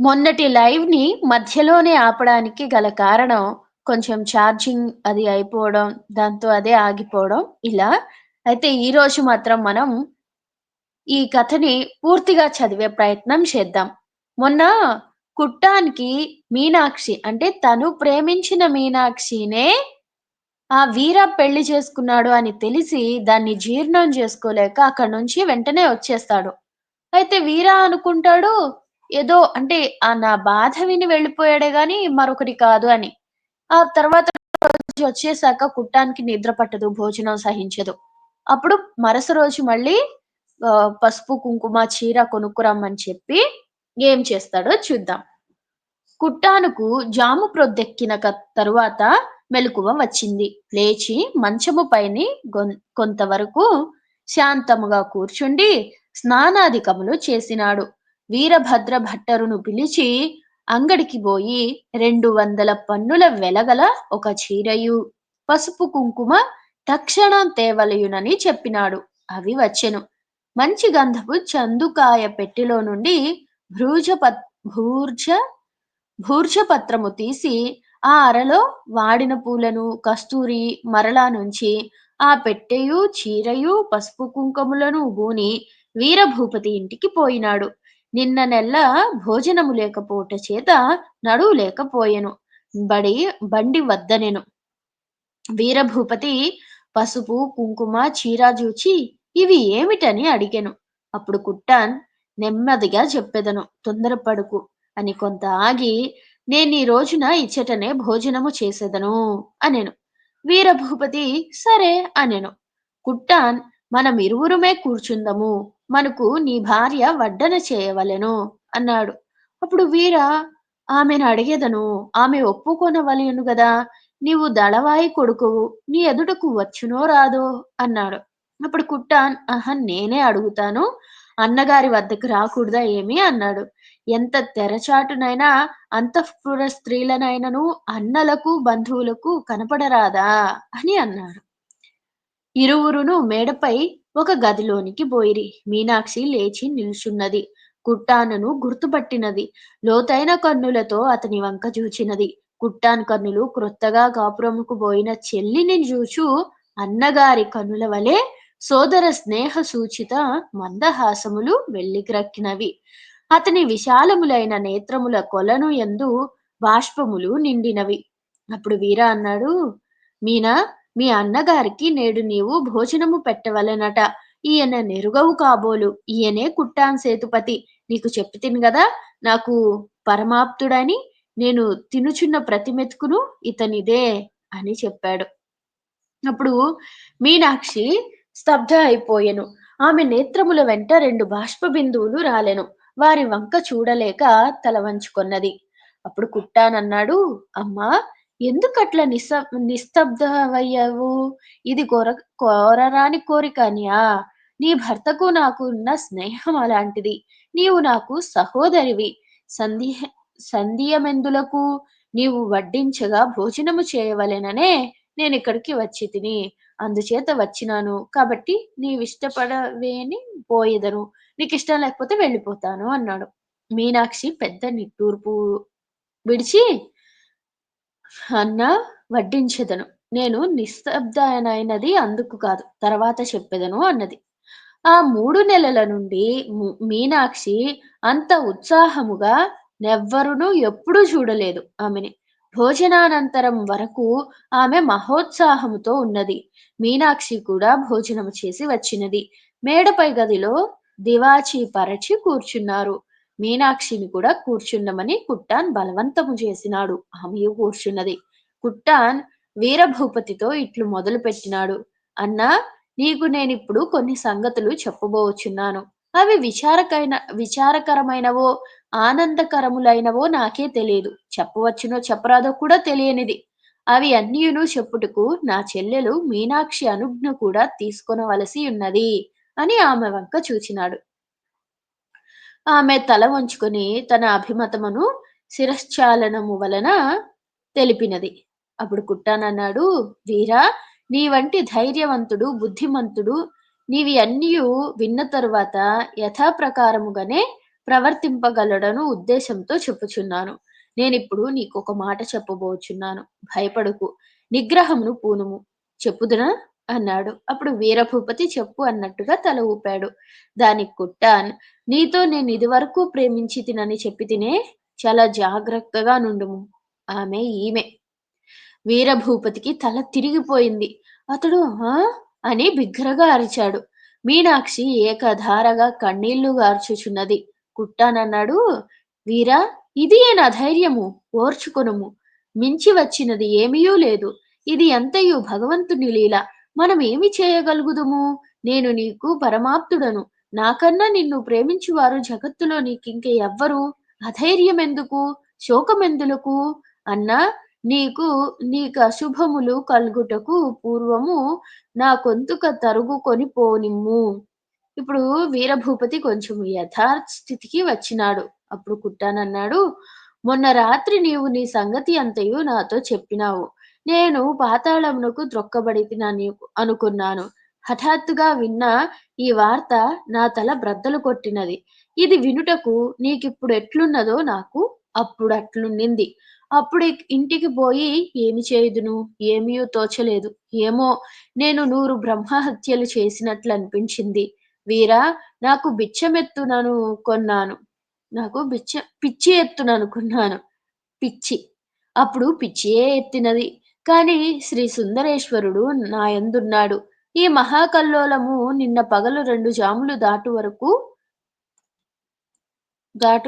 మొన్నటి లైవ్‌ని మధ్యలోనే ఆపడానికి గల కారణం కొంచెం ఛార్జింగ్ అది అయిపోవడం, దాంతో అదే ఆగిపోవడం ఇలా. అయితే ఈరోజు మాత్రం మనం ఈ కథని పూర్తిగా చదివే ప్రయత్నం చేద్దాం. మొన్న కుట్టానికి మీనాక్షి అంటే తను ప్రేమించిన మీనాక్షినే ఆ వీర పెళ్లి చేసుకున్నాడు అని తెలిసి దాన్ని జీర్ణం చేసుకోలేక అక్కడి నుంచి వెంటనే వచ్చేస్తాడు. అయితే వీర అనుకుంటాడు ఏదో అంటే నా బాధ విని వెళ్ళిపోయాడే గాని మరొకటి కాదు అని. ఆ తర్వాత రోజు వచ్చేసాక కుట్టానికి నిద్ర పట్టదు, భోజనం సహించదు. అప్పుడు మరుస రోజు మళ్ళీ పసుపు, కుంకుమ, చీర కొనుక్కురమ్మని చెప్పి ఏం చేస్తాడో చూద్దాం. కుట్టానుకు జాము ప్రొద్దెక్కిన తరువాత మెలకువ వచ్చింది. లేచి మంచము పైని కొంతవరకు శాంతముగా కూర్చుండి స్నానాధికములు చేసినాడు. వీరభద్ర భట్టరును పిలిచి అంగడికి పోయి 200 పన్నుల వెలగల ఒక చీరయు పసుపు కుంకుమ తక్షణం తేవలయునని చెప్పినాడు. అవి వచ్చెను. మంచి గంధపు చందుకాయ పెట్టెలో నుండి భ్రూజ భూర్జ భూర్జపత్రము తీసి ఆ అరలో వాడిన పూలను కస్తూరి మరలా నుంచి ఆ పెట్టెయు చీరయు పసుపు కుంకుమలను బూని వీరభూపతి ఇంటికి పోయినాడు. నిన్న నెల్ల భోజనము లేకపోవుట చేత నడువు లేకపోయెను. బడి బండి వద్దనెను. వీరభూపతి పసుపు కుంకుమ చీర చూచి ఇవి ఏమిటని అడిగెను. అప్పుడు కుట్టాన్ నెమ్మదిగా చెప్పెదను, తొందరపడుకు అని కొంత ఆగి నేనీ రోజున ఇచ్చటనే భోజనము చేసెదను అనెను. వీరభూపతి సరే అనెను. కుట్టాన్ మనమిరువురమే కూర్చుందము, మనకు నీ భార్య వడ్డన చేయవలెను అన్నాడు. అప్పుడు వీర ఆమెను అడిగెదను, ఆమె ఒప్పుకొనవలెను గదా, నీవు దళవాయి కొడుకువు, నీ ఎదుటకు వచ్చునో రాదో అన్నాడు. అప్పుడు కుట్టాన్ నేనే అడుగుతాను, అన్నగారి వద్దకు రాకూడదా ఏమి అన్నాడు. ఎంత తెరచాటునైనా అంతఃపుర స్త్రీలనైనను అన్నలకు బంధువులకు కనపడరాదా అని అన్నాడు. ఇరువురును మేడపై ఒక గదిలోనికి బోయిరి. మీనాక్షి లేచి నిల్చున్నది. కుట్టానును గుర్తుపట్టినది. లోతైన కన్నులతో అతని వంక చూచినది. కుట్టాన్ కన్నులు క్రొత్తగా కాపురముకు బోయిన చెల్లిని చూచు అన్నగారి కన్నుల వలె సోదర స్నేహ సూచిత మందహాసములు వెల్లిక్రక్కినవి. అతని విశాలములైన నేత్రముల కొలను యందు బాష్పములు నిండినవి. అప్పుడు వీర అన్నాడు, మీనా, మీ అన్నగారికి నేడు నీవు భోజనము పెట్టవలెనట. ఈయన నెరుగవు కాబోలు, ఈయనే కుట్టాన్ సేతుపతి. నీకు చెప్పితిని గదా, నాకు పరమాప్తుడని. నేను తినుచున్న ప్రతి మెతుకును ఇతనిదే అని చెప్పాడు. అప్పుడు మీనాక్షి స్తబ్ధ అయిపోయెను. ఆమె నేత్రముల వెంట 2 బాష్ప బిందువులు రాలెను. వారి వంక చూడలేక తల వంచుకొన్నది. అప్పుడు కుట్టానన్నాడు, అమ్మా, ఎందుకట్ల నిస్తబ్దవయ్యావు? ఇది కోరరాని కోరిక అనియా? నీ భర్తకు నాకు ఉన్న స్నేహం అలాంటిది. నీవు నాకు సహోదరివి. సందేహ సంధియమెందులకు? నీవు వడ్డించగా భోజనము చేయవలెననే నేనిక్కడికి వచ్చి తిని, అందుచేత వచ్చినాను. కాబట్టి నీవిష్టపడవేని పోయెదను. నీకిష్టం లేకపోతే వెళ్ళిపోతాను అన్నాడు. మీనాక్షి పెద్ద నిట్టూర్పు విడిచి, అన్నా, వడ్డించెదను. నేను నిస్తబ్దనైనది అందుకు కాదు, తర్వాత చెప్పెదను అన్నది. ఆ 3 నెలల నుండి మీనాక్షి అంత ఉత్సాహముగా నెవ్వరునూ ఎప్పుడూ చూడలేదు ఆమెని. భోజనానంతరం వరకు ఆమె మహోత్సాహముతో ఉన్నది. మీనాక్షి కూడా భోజనము చేసి వచ్చినది. మేడపై గదిలో దివాచీ పరచి కూర్చున్నారు. మీనాక్షిని కూడా కూర్చుండమని కుట్టాన్ బలవంతము చేసినాడు. ఆమెయు కూర్చున్నది. కుట్టాన్ వీరభూపతితో ఇట్లు మొదలుపెట్టినాడు, అన్నా, నీకు నేనిప్పుడు కొన్ని సంగతులు చెప్పబోచున్నాను. అవి విచారకరమైనవో ఆనందకరములైనవో నాకే తెలియదు. చెప్పవచ్చునో చెప్పరాదో కూడా తెలియనిది. అవి అన్నియును చెప్పుటకు నా చెల్లెలు మీనాక్షి అనుజ్ఞ కూడా తీసుకొనవలసి ఉన్నది అని ఆమె వంక చూచినాడు. ఆమె తల వంచుకొని తన అభిమతమును శిరశ్చాలనము వలన తెలిపినది. అప్పుడు కుట్టానన్నాడు, వీరా, నీ వంటి ధైర్యవంతుడు, బుద్ధిమంతుడు నీవి అన్నియు విన్న తరువాత యథాప్రకారముగానే ప్రవర్తింపగలడను ఉద్దేశంతో చెప్పుచున్నాను. నేనిప్పుడు నీకొక మాట చెప్పబోచున్నాను. భయపడకు. నిగ్రహమును పూనుము. చెప్పుదునా? అన్నాడు. అప్పుడు వీరభూపతి చెప్పు అన్నట్టుగా తల ఊపాడు. దానికి కుట్టాన్, నీతో నేనిదివరకు ప్రేమించితినని చెప్పితినే, చాలా జాగ్రత్తగా నుండుము. ఆమె ఈమె. వీరభూపతికి తల తిరిగిపోయింది. అతడు ఆ? అని బిగ్గరగా అరిచాడు. మీనాక్షి ఏకధారగా కన్నీళ్లు గార్చుచున్నది. కుట్టానన్నాడు, వీరా, ఇదియే నా ధైర్యము, ఓర్చుకొనుము. మించి వచ్చినది ఏమీయూ లేదు. ఇది ఎంతయు భగవంతుని లీల. మనం ఏమి చేయగలుగుదుము? నేను నీకు పరమాప్తుడను. నాకన్నా నిన్ను ప్రేమించువారు జగత్తులో నీకింక ఎవ్వరు? అధైర్యమెందుకు? శోకమెందులకు? అన్నా, నీకు నీకశుభములు కల్గుటకు పూర్వము నా గొంతుక తరుగుకొని పోనిమ్ము. ఇప్పుడు వీరభూపతి కొంచెం యథాస్థితికి వచ్చినాడు. అప్పుడు కుట్టానన్నాడు, మొన్న రాత్రి నీవు నీ సంగతి అంతయు నాతో చెప్పినావు. నేను పాతాళమునకు త్రొక్కబడితినని అనుకున్నాను. హఠాత్తుగా విన్న ఈ వార్త నా తల బ్రద్దలు కొట్టినది. ఇది వినుటకు నీకిప్పుడు ఎట్లున్నదో నాకు అప్పుడట్లుండింది. అప్పుడు ఇంటికి పోయి ఏమి చేయుదును? ఏమీయూ తోచలేదు. ఏమో, నేను 100 బ్రహ్మహత్యలు చేసినట్లనిపించింది. వీరా, నాకు బిచ్చమెత్తునను కొన్నాను. నాకు పిచ్చి ఎత్తుననుకున్నాను. పిచ్చి. అప్పుడు పిచ్చియే ఎత్తినది. కానీ శ్రీ సుందరేశ్వరుడు నాయందున్నాడు. ఈ మహాకల్లోలము నిన్న పగలు 2 జాములు దాటు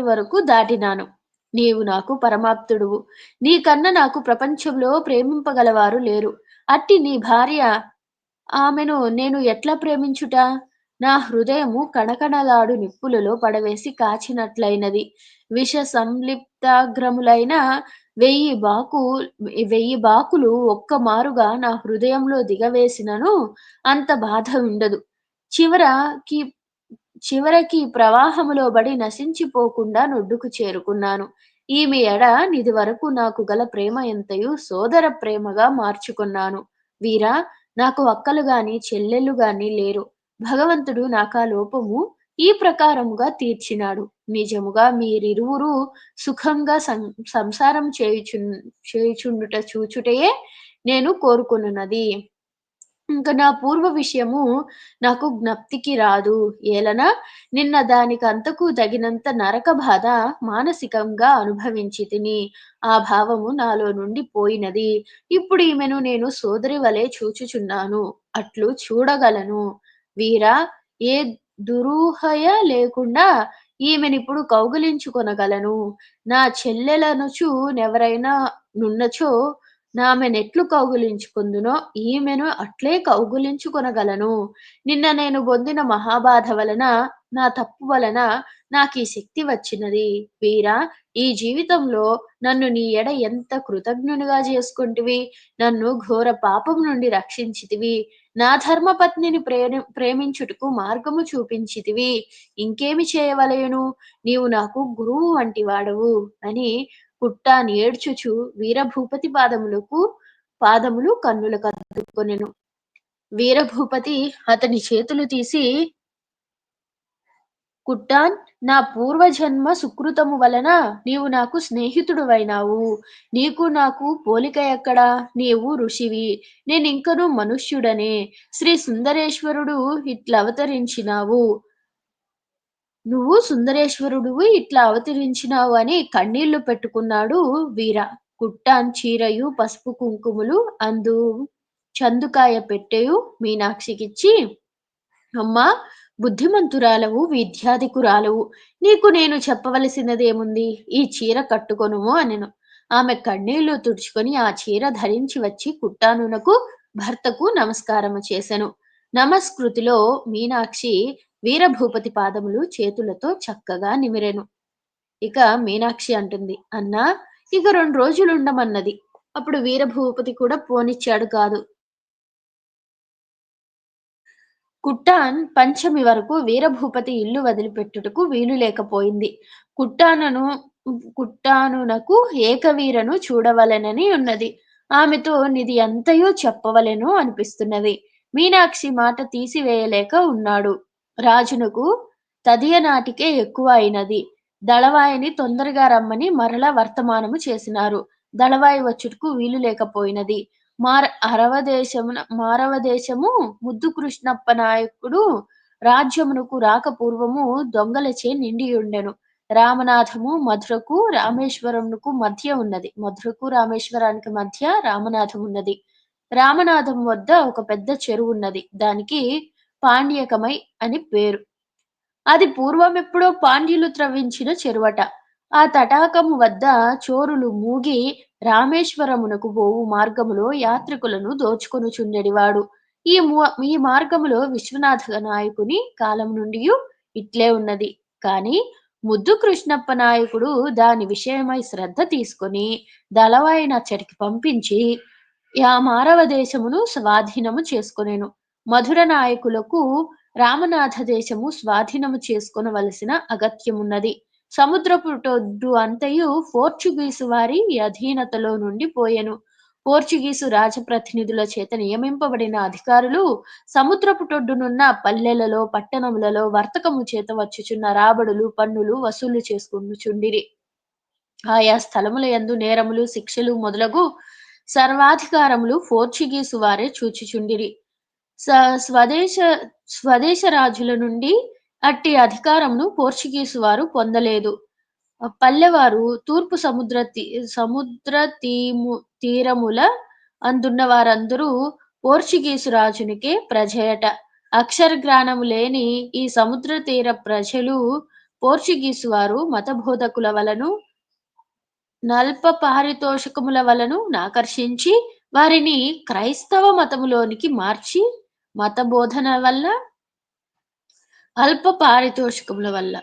వరకు దాటినాను. నీవు నాకు పరమాప్తుడువు. నీకన్న నాకు ప్రపంచంలో ప్రేమింపగలవారు లేరు. అట్టి నీ భార్య ఆమెను నేను ఎట్లా ప్రేమించుట? నా హృదయము కణకణలాడు నిప్పులలో పడవేసి కాచినట్లయినది. విష సంలిప్తాగ్రములైన 1000 బాకులు ఒక్క మారుగా నా హృదయంలో దిగవేసినను అంత బాధ ఉండదు. చివరకి చివరకి ప్రవాహములో బడి నశించిపోకుండా నొడ్డుకు చేరుకున్నాను. ఈమె ఎడ నిదివరకు నాకు గల ప్రేమ ఎంతయు సోదర ప్రేమగా మార్చుకున్నాను. వీరా, నాకు అక్కలు గాని చెల్లెళ్ళు గాని లేరు. భగవంతుడు నాకా లోపము ఈ ప్రకారముగా తీర్చినాడు. నిజముగా మీరిరువురు సుఖంగా సంసారం చేయుచుండుట చూచుటయే నేను కోరుకొనున్నది. ఇంక నా పూర్వ విషయము నాకు జ్ఞప్తికి రాదు. ఏలన నిన్న దానికంతకు తగినంత నరక బాధ మానసికంగా అనుభవించితిని. ఆ భావము నాలో నుండి పోయినది. ఇప్పుడు ఈమెను నేను సోదరి వలె చూచుచున్నాను. అట్లు చూడగలను. వీరా, ఏ దురూహయ లేకుండా ఈమెనిప్పుడు కౌగిలించుకొనగలను. నా చెల్లెలనుచు నెవరైనా నున్నచో నామెనెట్లు కౌగిలించుకొందునో ఈమెను అట్లే కౌగిలించుకొనగలను. నిన్న నేను పొందిన మహాబాధ వలన, నా తప్పు వలన నాకీ శక్తి వచ్చినది. వీరా, ఈ జీవితంలో నన్ను నీ ఎడ ఎంత కృతజ్ఞునిగా చేసుకొంటివి. నన్ను ఘోర పాపము నుండి రక్షించితివి. నా ధర్మపత్నిని ప్రేమించుటకు మార్గము చూపించితివి. ఇంకేమి చేయవలెను? నీవు నాకు గురువు వంటి వాడవు అని కుట్టాని ఏడ్చుచు వీరభూపతి పాదములు కన్నులకద్దుకొనెను. వీరభూపతి అతని చేతులు తీసి, కుట్టాన్, నా పూర్వజన్మ సుకృతము వలన నీవు నాకు స్నేహితుడవైనావు. నీకు నాకు పోలిక ఎక్కడా? నీవు ఋషివి, నేనింకను మనుష్యుడనే. శ్రీ సుందరేశ్వరుడు ఇట్లవతరించినావు. నువ్వు సుందరేశ్వరుడువి ఇట్లా అవతరించినావు అని కన్నీళ్లు పెట్టుకున్నాడు వీర. కుట్టాన్ చీరయు పసుపు కుంకుమలు అందు చందుకాయ పెట్టెయు మీనాక్షికిచ్చి, అమ్మా, బుద్ధిమంతురాలవు, విద్యాధికురాలవు. నీకు నేను చెప్పవలసినదేముంది? ఈ చీర కట్టుకొనుము అనెను. ఆమె కన్నీళ్లు తుడుచుకొని ఆ చీర ధరించి వచ్చి కుట్టానునకు భర్తకు నమస్కారము చేసెను. నమస్కృతిలో మీనాక్షి వీరభూపతి పాదములు చేతులతో చక్కగా నిమిరెను. ఇక మీనాక్షి అంటుంది, అన్నా, ఇక 2 రోజులుండమన్నది. అప్పుడు వీరభూపతి కూడా పోనిచ్చాడు కాదు. కుట్టాన్ పంచమి వరకు వీరభూపతి ఇల్లు వదిలిపెట్టుటకు వీలు లేకపోయింది. కుట్టానను కుట్టానునకు ఏకవీరను చూడవలెనని ఉన్నది. ఆమెతో నిది అంతయు చెప్పవలెను అనిపిస్తున్నది. మీనాక్షి మాట తీసివేయలేక ఉన్నాడు. రాజునకు తదియనాటికే ఎక్కువ అయినది. దళవాయిని తొందరగా రమ్మని మరల వర్తమానము చేసినారు. దళవాయి వచ్చుటకు వీలు లేకపోయినది. మారవదేశము ముద్దు కృష్ణప్ప నాయకుడు రాజ్యమునకు రాక పూర్వము దొంగలచే నిండియుండెను. రామనాథము మధురకు, రామేశ్వరమునకు మధ్య ఉన్నది. మధురకు, రామేశ్వరానికి మధ్య రామనాథం ఉన్నది. రామనాథం వద్ద ఒక పెద్ద చెరువున్నది. దానికి పాండ్యకమై అని పేరు. అది పూర్వమెప్పుడో పాండ్యులు త్రవ్వించిన చెరువట. ఆ తటాకము వద్ద చోరులు మూగి రామేశ్వరమునకు పోవు మార్గములో యాత్రికులను దోచుకొనుచుండెడివాడు. ఈ మార్గములో విశ్వనాథ నాయకుని కాలం నుండియు ఇట్లే ఉన్నది. కాని ముద్దు కృష్ణప్ప నాయకుడు దాని విషయమై శ్రద్ధ తీసుకొని దళవాయినచ్చటికి పంపించి ఆ మారవ దేశమును స్వాధీనము చేసుకొనెను. మధుర నాయకులకు రామనాథ దేశము స్వాధీనము చేసుకొనవలసిన అగత్యమున్నది. సముద్రపుటొడ్డు అంతయు పోర్చుగీసు వారి అధీనతలో నుండి పోయెను. పోర్చుగీసు రాజప్రతినిధుల చేత నియమింపబడిన అధికారులు సముద్రపుటొడ్డునున్న పల్లెలలో, పట్టణములలో వర్తకము చేత వచ్చుచున్న రాబడులు, పన్నులు వసూలు చేసుకొనుచుండిరి. ఆయా స్థలముల యందు నేరములు, శిక్షలు మొదలగు సర్వాధికారములు పోర్చుగీసు వారే చూచుచుండిరి. స స్వదేశ స్వదేశ రాజుల నుండి అట్టి అధికారమును పోర్చుగీసు వారు పొందలేదు. పల్లెవారు తూర్పు సముద్ర తీరముల అందున్న వారందరూ పోర్చుగీసు రాజునికే ప్రజయట. అక్షర జ్ఞానము లేని ఈ సముద్ర తీర ప్రజలు పోర్చుగీసు వారు మతబోధకుల వలను నల్ప పారితోషికముల వలను నాకర్షించి వారిని క్రైస్తవ మతములోనికి మార్చి మత బోధన వల్ల అల్ప పారితోషికముల వల్ల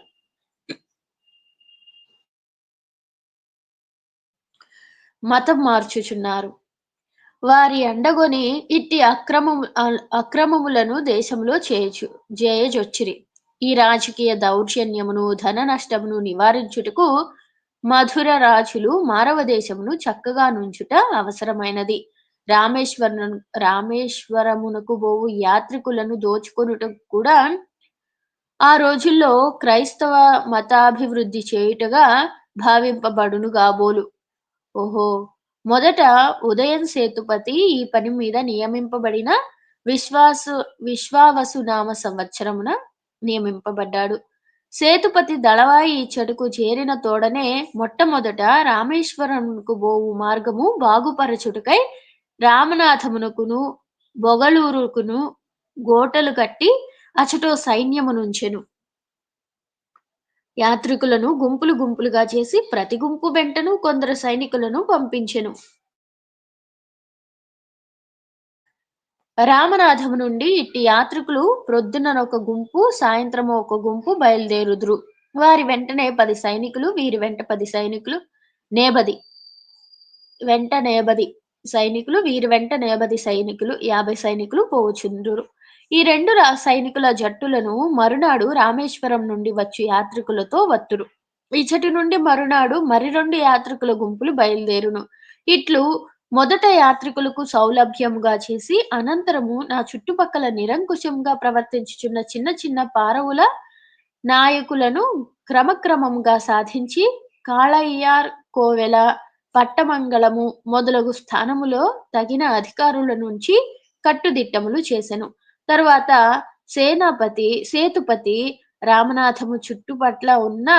మతం మార్చుచున్నారు. వారి అండగొని ఇట్టి అక్రమములను దేశంలో చేయజొచ్చిరి. ఈ రాజకీయ దౌర్జన్యమును, ధన నష్టమును నివారించుటకు మధుర రాజులు మారవ దేశమును చక్కగా నుంచుట అవసరమైనది. రామేశ్వరమునకు బోవు యాత్రికులను దోచుకొనుటకు కూడా ఆ రోజుల్లో క్రైస్తవ మతాభివృద్ధి చేయుటగా భావింపబడును గాబోలు. ఓహో! మొదట ఉదయం సేతుపతి ఈ పని మీద నియమింపబడిన విశ్వావసునామ సంవత్సరమున నియమింపబడ్డాడు. సేతుపతి దళవాయి ఇచ్చటకు చేరిన తోడనే మొట్టమొదట రామేశ్వరమునకు బోవు మార్గము బాగుపరచుటకై రామనాథమునకును, బొగలూరుకును గోటలు కట్టి అచటో సైన్యమునుంచెను. యాత్రికులను గుంపులు గుంపులుగా చేసి ప్రతి గుంపు వెంటను కొందరు సైనికులను పంపించెను. రామనాథము నుండి ఇట్టి యాత్రికులు ప్రొద్దుననొక గుంపు, సాయంత్రము ఒక గుంపు బయలుదేరుదురు. వారి వెంటనే 10 సైనికులు, వీరి వెంట 10 సైనికులు, నేబది వెంట నేబది సైనికులు, వీరి వెంట నేబది సైనికులు, 50 సైనికులు పోవుచుందురు. ఈ రెండు సైనికుల జట్టులను మరునాడు రామేశ్వరం నుండి వచ్చు యాత్రికులతో వత్తురు. ఇచ్చటి నుండి మరునాడు మరి 2 యాత్రికుల గుంపులు బయలుదేరును. ఇట్లు మొదట యాత్రికులకు సౌలభ్యముగా చేసి, అనంతరము నా చుట్టుపక్కల నిరంకుశంగా ప్రవర్తించుచున్న చిన్న చిన్న పారవుల నాయకులను క్రమక్రమముగా సాధించి, కాళయ్యార్ కోవెల, పట్టమంగళము మొదలగు స్థానములో తగిన అధికారుల నుంచి కట్టుదిట్టములు చేసెను. తరువాత సేతుపతి రామనాథము చుట్టుపట్ల ఉన్న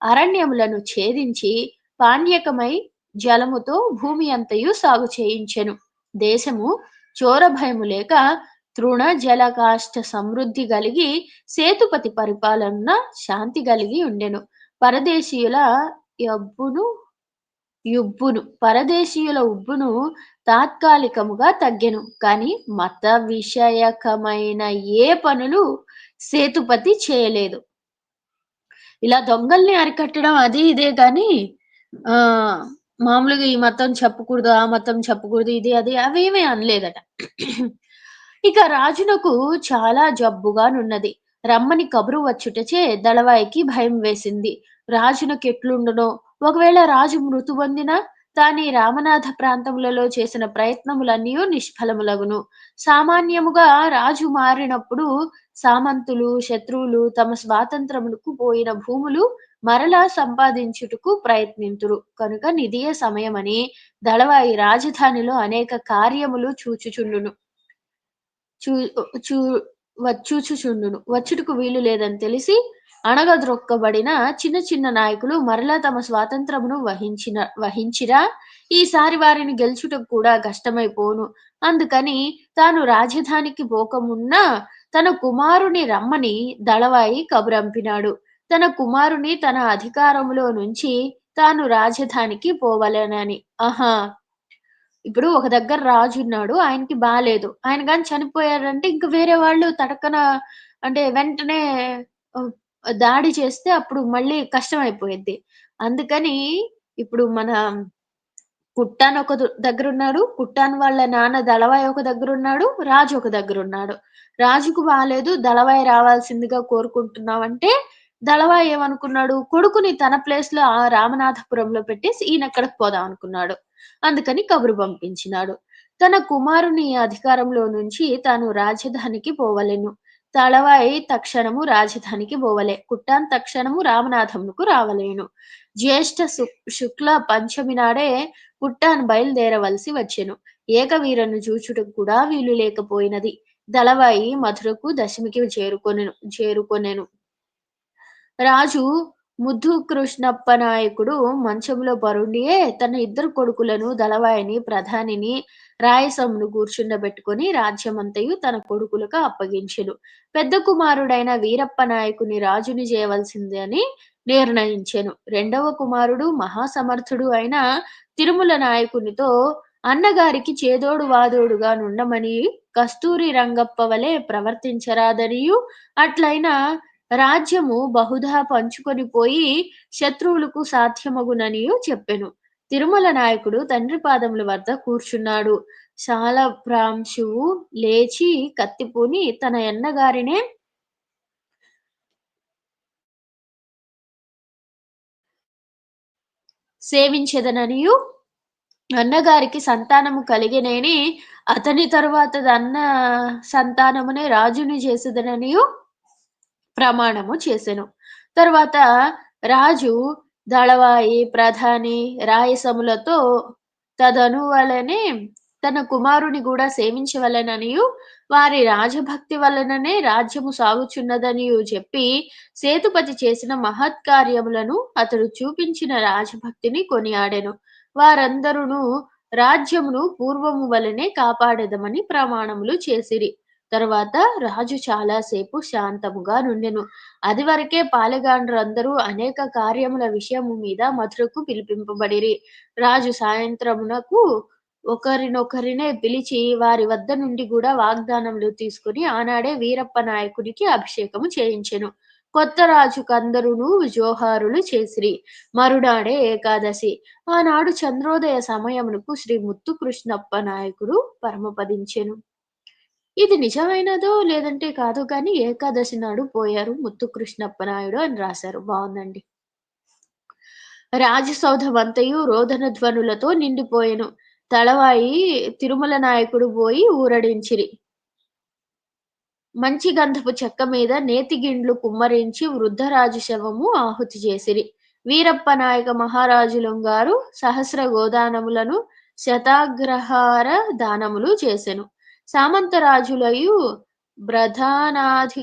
అరణ్యములను ఛేదించి పాండ్యకమై జలముతో భూమి అంతయు సాగు చేయించెను. దేశము చోరభయము లేక తృణ జలకాష్ట సమృద్ధి కలిగి సేతుపతి పరిపాలన శాంతి కలిగి ఉండెను. పరదేశీయుల యబ్బును పరదేశీయుల ఉబ్బును తాత్కాలికముగా తగ్గెను. కాని మత విషయకమైన ఏ పనులు సేతుపతి చేయలేదు. ఇలా దొంగల్ని అరికట్టడం అది ఇదే గాని ఆ మామూలుగా ఈ మతం చెప్పకూడదు, ఆ మతం చెప్పకూడదు, ఇది అది అవేమీ అనలేదట. ఇక రాజునకు చాలా జబ్బుగానున్నది. రమ్మని కబురు వచ్చుటచే దళవాయికి భయం వేసింది. రాజునకు ఎట్లుండునో, ఒకవేళ రాజు మృతి పొందినా తానీ రామనాథ ప్రాంతములలో చేసిన ప్రయత్నములన్నీయు నిష్ఫలములగును. సామాన్యముగా రాజు మారినప్పుడు సామంతులు, శత్రువులు తమ స్వాతంత్రమునకు పోయిన భూములు మరలా సంపాదించుటకు ప్రయత్నింతురు. కనుక నిదియే సమయమని దళవాయి రాజధానిలో అనేక కార్యములు చూచుచుండును. చూ చూ చూచుచుండును. వచ్చుటకు వీలు లేదని తెలిసి అణగద్రొక్కబడిన చిన్న చిన్న నాయకులు మరలా తమ స్వాతంత్రమును వహించిరా ఈసారి వారిని గెలుచుటకు కూడా కష్టమైపోవును. అందుకని తాను రాజధానికి పోకమున్న తన కుమారుని రమ్మని దళవాయి కబురంపినాడు. తన కుమారుని తన అధికారములో నుంచి తాను రాజధానికి పోవలెనని. ఆహా! ఇప్పుడు ఒక దగ్గర రాజున్నాడు. ఆయనకి బాలేదు. ఆయన గాని చనిపోయారంటే ఇంక వేరే వాళ్ళు తడక్కన అంటే వెంటనే ఆహ్, దాడి చేస్తే అప్పుడు మళ్ళీ కష్టమైపోయిద్ది. అందుకని ఇప్పుడు మన కుట్టాన్ ఒక దగ్గరున్నాడు. కుట్టాన్ వాళ్ళ నాన్న దళవాయి ఒక దగ్గరున్నాడు. రాజు ఒక దగ్గరున్నాడు. రాజుకు బాలేదు. దళవాయి రావాల్సిందిగా కోరుకుంటున్నామంటే, దళవాయి ఏమనుకున్నాడు, కొడుకుని తన ప్లేస్‌లో రామనాథపురంలో పెట్టేసి ఈయనెక్కడికి పోదాం అనుకున్నాడు. అందుకని కబురు పంపించినాడు. తన కుమారుని అధికారంలో నుంచి తాను రాజధానికి పోవలెను. దళవాయి తక్షణము రాజధానికి పోవలె. కుట్టాన్ తక్షణము రామనాథమునకు రావలేను. జ్యేష్ఠ శుక్ల పంచమి నాడే పుట్టాను బయలుదేరవలసి వచ్చెను. ఏకవీరను చూచుటకు కూడా వీలు లేకపోయినది. దళవాయి మధురకు దశమికి చేరుకొనెను. రాజు ముద్దు కృష్ణప్ప నాయకుడు మంచంలో పరుండియే తన ఇద్దరు కొడుకులను దళవాయిని ప్రధానిని రాయసమును కూర్చుండబెట్టుకొని రాజ్యమంతయు తన కొడుకులకు అప్పగించెను. పెద్ద కుమారుడైన వీరప్ప నాయకుని రాజుని చేయవలసింది అని నిర్ణయించెను. రెండవ కుమారుడు మహాసమర్థుడు అయిన తిరుమల నాయకునితో అన్నగారికి చేదోడు వాదోడుగా నుండమని కస్తూరి రంగప్ప వలె ప్రవర్తించరాదనియు అట్లైనా రాజ్యము బహుధా పంచుకొని పోయి శత్రువులకు సాధ్యమగుననియు చెప్పెను. తిరుమల నాయకుడు తండ్రి పాదముల వద్ద కూర్చున్నాడు. శాలభ్రాంశువు లేచి కత్తిపూని తన యన్నగారినే సేవించెదననియు అన్నగారికి సంతానము కలిగెనేని అతని తరువాతదన్న సంతానమునే రాజుని చేసేదననియు ప్రమాణము చేసెను. తరువాత రాజు దళవాయి, ప్రధాని, రాయసములతో తదనువలనే తన కుమారుని గూడా సేవించవలెననియు, వారి రాజభక్తి వలననే రాజ్యము సాగుచున్నదనియు చెప్పి, సేతుపతి చేసిన మహత్కార్యములను అతడు చూపించిన రాజభక్తిని కొనియాడెను. వారందరును రాజ్యమును పూర్వము వలెనే కాపాడెదమని ప్రమాణములు చేసిరి. తరువాత రాజు చాలా సేపు శాంతముగా నుండెను. అదివరకే పాలెగాండ్రందరూ అనేక కార్యముల విషయము మీద మధురకు పిలిపింపబడిరి. రాజు సాయంత్రమునకు ఒకరినొకరినే పిలిచి వారి వద్ద నుండి గూడా వాగ్దానములు తీసుకొని ఆనాడే వీరప్ప నాయకునికి అభిషేకము చేయించెను. కొత్త రాజుకందరును జోహారులు చేసిరి. మరునాడే ఏకాదశి. ఆనాడు చంద్రోదయ సమయమునకు శ్రీ ముత్తుకృష్ణప్ప నాయకుడు పరమపదించెను. ఇది నిజమైనదో లేదంటే కాదో గానీ ఏకాదశి నాడు పోయారు ముత్తుకృష్ణప్ప నాయుడు అని రాశారు. బావుందండి. రాజసౌధమంతయు రోదన ధ్వనులతో నిండిపోయెను. తళవాయి తిరుమల నాయకుడు బోయి ఊరడించిరి. మంచి గంధపు చెక్క మీద నేతిగిండ్లు కుమ్మరించి వృద్ధరాజు శవము ఆహుతి చేసిరి. వీరప్ప నాయక మహారాజులుంగారు సహస్ర గోదానములను శతాగ్రహార దానములు చేసెను. సామంతరాజులయు ప్రధానాధికారులయు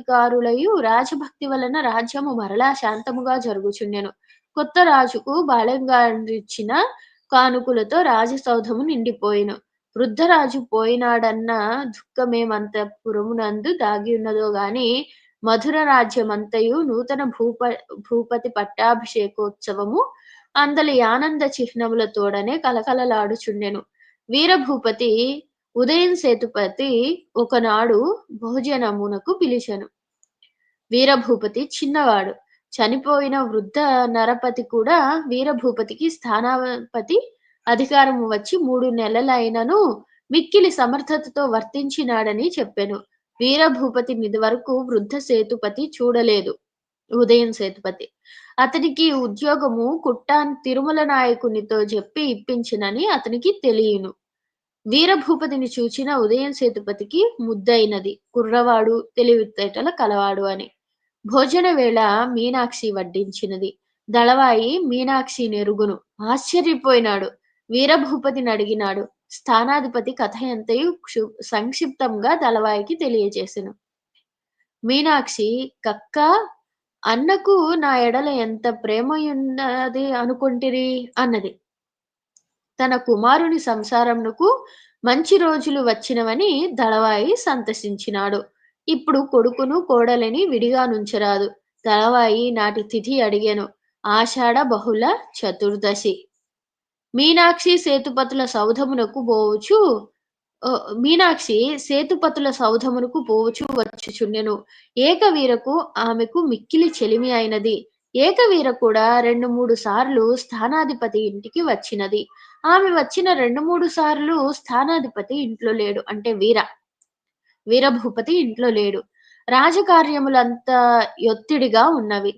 రాజభక్తి వలన రాజ్యము మరలా శాంతముగా జరుగుచుండెను. కొత్త రాజుకు బాలెంగాండ్రిచ్చిన కానుకలతో రాజసౌధము నిండిపోయెను. వృద్ధరాజు పోయినాడన్న దుఃఖమేమంతఃపురమునందు దాగియున్నదో గాని మధుర రాజ్యమంతయు నూతన భూపతి పట్టాభిషేకోత్సవము అందలి ఆనంద చిహ్నములతోడనే కలకలలాడుచుండెను. వీరభూపతి ఉదయం సేతుపతి ఒకనాడు భోజనమునకు పిలిచెను. వీరభూపతి చిన్నవాడు. చనిపోయిన వృద్ధ నరపతి కూడా వీరభూపతికి స్థానాపతి అధికారము వచ్చి 3 నెలలైనను మిక్కిలి సమర్థతతో వర్తించినాడని చెప్పెను. వీరభూపతినిదివరకు వృద్ధ సేతుపతి చూడలేదు. ఉదయన్ సేతుపతి. అతనికి ఉద్యోగము కుట్టాన్ తిరుమల నాయకునితో జెప్పి ఇప్పించినని అతనికి తెలియును. వీరభూపతిని చూచిన ఉదయన్ సేతుపతికి ముద్దయినది. కుర్రవాడు, తెలివితేటల కలవాడు అని. భోజన వేళ మీనాక్షి వడ్డించినది. దళవాయి మీనాక్షి నెరుగును. ఆశ్చర్యపోయినాడు. వీరభూపతినడిగినాడు. స్థానాధిపతి కథ ఎంతయు సంక్షిప్తంగా దళవాయికి తెలియజేసెను. మీనాక్షి "కక్కా అన్నకు నా ఎడల ఎంత ప్రేమయున్నది అనుకొంటిరి" అన్నది. తన కుమారుని సంసారమునకు మంచి రోజులు వచ్చినవని దళవాయి సంతసించినాడు. ఇప్పుడు కొడుకును కోడలిని విడిగా నుంచరాదు. దళవాయి నాటి తిథి అడిగెను. ఆషాఢ బహుళ చతుర్దశి. మీనాక్షి సేతుపతుల సౌధమునకు బోవుచు మీనాక్షి సేతుపతుల సౌధమునకు పోవుచూ వచ్చుచుండెను. ఏకవీరకు ఆమెకు మిక్కిలి చెలిమి అయినది. ఏకవీర కూడా 2, 3 సార్లు స్థానాధిపతి ఇంటికి వచ్చినది. ఆమె వచ్చిన 2, 3 సార్లు స్థానాధిపతి ఇంట్లో లేడు. అంటే వీరభూపతి ఇంట్లో లేడు. రాజకార్యములంతా ఒత్తిడిగా ఉన్నవి.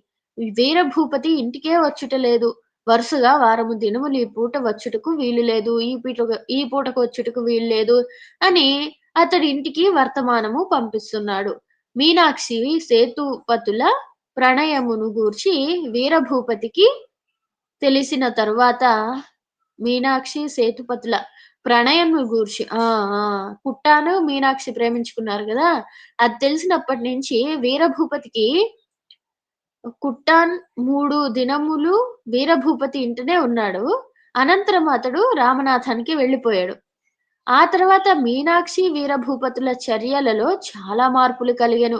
వీరభూపతి ఇంటికే వచ్చుట లేదు. వరుసగా వారము దినములు ఈ పూట వచ్చుటకు వీలు లేదు. ఈ పూటకు వచ్చుటకు వీలు లేదు అని అతడి ఇంటికి వర్తమానము పంపిస్తున్నాడు. మీనాక్షి సేతుపతుల ప్రణయమును గూర్చి వీరభూపతికి తెలిసిన తరువాత మీనాక్షి సేతుపతుల ప్రణయంను గూర్చి ఆ! ఆ! కుట్టాను, మీనాక్షి ప్రేమించుకున్నారు గదా! అది తెలిసినప్పటి నుంచి వీరభూపతికి కుట్టాన్ 3 దినములు వీరభూపతి ఇంటనే ఉన్నాడు. అనంతరం అతడు రామనాథానికి వెళ్ళిపోయాడు. ఆ తర్వాత మీనాక్షి, వీరభూపతుల చర్యలలో చాలా మార్పులు కలిగెను.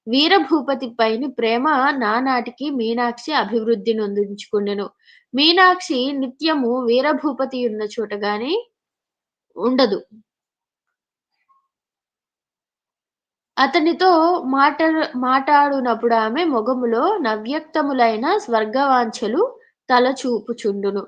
వీరభూపతి పైని ప్రేమ నానాటికి మీనాక్షి అభివృద్ధి నొందించుకొనెను. మీనాక్షి నిత్యము వీరభూపతి ఉన్న చోట గాని ఉండదు. అతనితో మాటాడునప్పుడామె మొగములో నవ్యక్తములైన స్వర్గవాంఛలు తలచూపుచుండును.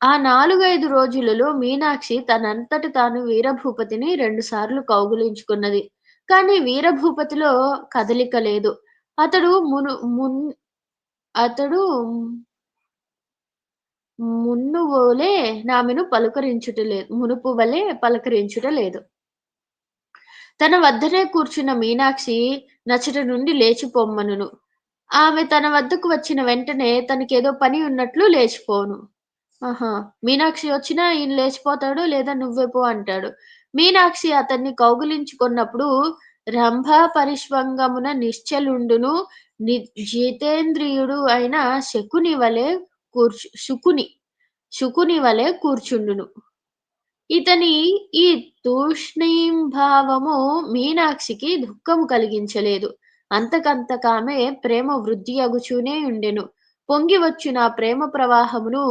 ఆ 4, 5 రోజులలో మీనాక్షి తనంతట తాను వీరభూపతిని 2 సార్లు కౌగిలించుకున్నది. కానీ వీరభూపతిలో కదలిక లేదు. అతడు మును మున్ అతడు మున్నువోలే నామెను పలుకరించుట లేదు. మునుపు వలె పలకరించుట లేదు. తన వద్దనే కూర్చున్న మీనాక్షి నచట నుండి లేచి పొమ్మనును. ఆమె తన వద్దకు వచ్చిన వెంటనే తనకేదో పని ఉన్నట్లు లేచిపోవును. ఆహా! మీనాక్షి వచ్చినా ఈయన లేచిపోతాడు, లేదా నువ్వే పో అంటాడు. మీనాక్షి అతన్ని కౌగిలించుకొన్నప్పుడు రంభ పరిష్వంగమున నిశ్చలుండును జితేంద్రియుడు అయిన శకుని వలె కూర్చుండును. ఇతని ఈ తూష్ణీంభావము మీనాక్షికి దుఃఖము కలిగించలేదు. అంతకంతకామె ప్రేమ వృద్ధి అగుచూనే ఉండెను. పొంగి వచ్చున ఆ ప్రేమ ప్రవాహమును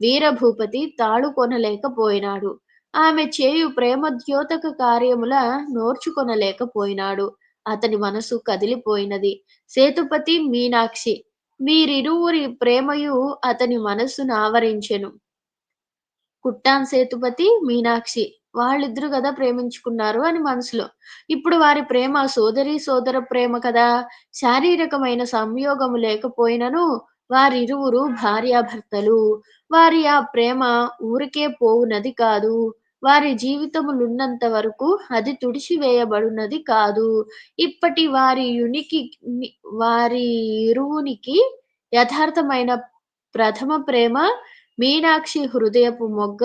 వీరభూపతి తాళుకొనలేకపోయినాడు. ఆమె చేయు ప్రేమద్యోతక కార్యముల నోర్చుకొనలేకపోయినాడు. అతని మనసు కదిలిపోయినది. సేతుపతి, మీనాక్షి వీరిరువురి ప్రేమయు అతని మనస్సునావరించెను. కుట్టాన్ సేతుపతి, మీనాక్షి. వాళ్ళిద్దరూ గదా ప్రేమించుకున్నారు అని మనసులో. ఇప్పుడు వారి ప్రేమ సోదర ప్రేమ కదా! శారీరకమైన సంయోగము లేకపోయినను వారిరువురు భార్యాభర్తలు. వారి ఆ ప్రేమ ఊరికే పోవునది కాదు. వారి జీవితములున్నంత వరకు అది తుడిచివేయబడునది కాదు. ఇప్పటి వారి ఇరువునికి యథార్థమైన ప్రథమ ప్రేమ మీనాక్షి హృదయపు మొగ్గ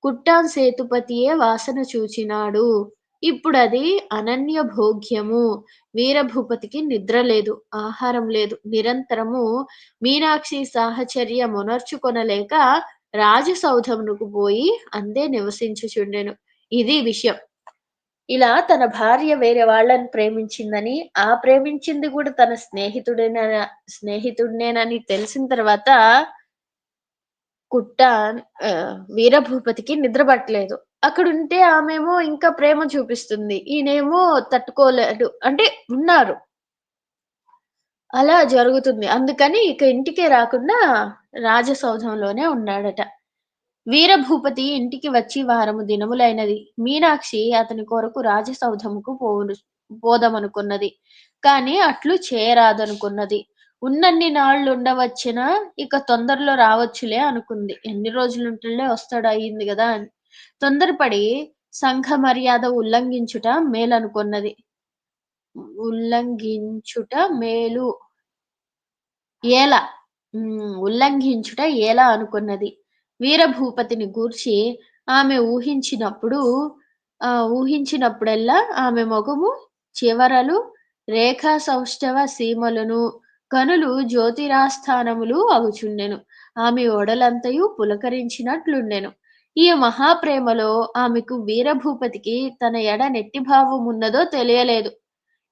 కుట్టాన్ సేతుపతియే వాసన చూచినాడు. ఇప్పుడది అనన్య భోగ్యము. వీరభూపతికి నిద్ర లేదు, ఆహారం లేదు. నిరంతరము మీనాక్షి సాహచర్య మొనర్చుకొనలేక రాజసౌధమునకు పోయి అందే నివసించుచుండెను. ఇది విషయం. ఇలా తన భార్య వేరే వాళ్ళని ప్రేమించిందని, ఆ ప్రేమించింది గూడా తన స్నేహితుడినేనని తెలిసిన తర్వాత కుట్ట వీరభూపతికి నిద్ర పట్టలేదు. అక్కడుంటే ఆమేమో ఇంకా ప్రేమ చూపిస్తుంది. ఈయనేమో తట్టుకోలేడు. అంటే ఉన్నారు. అలా జరుగుతుంది. అందుకని ఇక ఇంటికే రాకుండా రాజసౌధంలోనే ఉన్నాడట. వీరభూపతి ఇంటికి వచ్చి వారము దినములైనది. మీనాక్షి అతని కొరకు రాజసౌధముకు పోదమనుకున్నది. కాని అట్లు చేయరాదనుకున్నది. ఉన్నన్ని నాళ్ళుండవచ్చునా, ఇక తొందరలో రావచ్చులే అనుకుంది. ఎన్ని రోజులుంటాడులే వస్తాడు అయింది గదా అని. తొందరపడి సంఘ మర్యాద ఉల్లంఘించుట మేలనుకొన్నది. ఉల్లంఘించుట మేలు ఏల ఉల్లంఘించుట ఎలా అనుకున్నది. వీరభూపతిని గూర్చి ఆమె ఊహించినప్పుడెల్లా ఆమె మొగము చివరలు రేఖా సౌష్ఠవ సీమలును, కనులు జ్యోతిరాస్థానములు అగుచుండెను. ఆమె ఒడలంతయు పులకరించినట్లుండెను. ఈ మహాప్రేమలో ఆమెకు వీరభూపతికి తన ఎడ నెట్టి భావమున్నదో తెలియలేదు.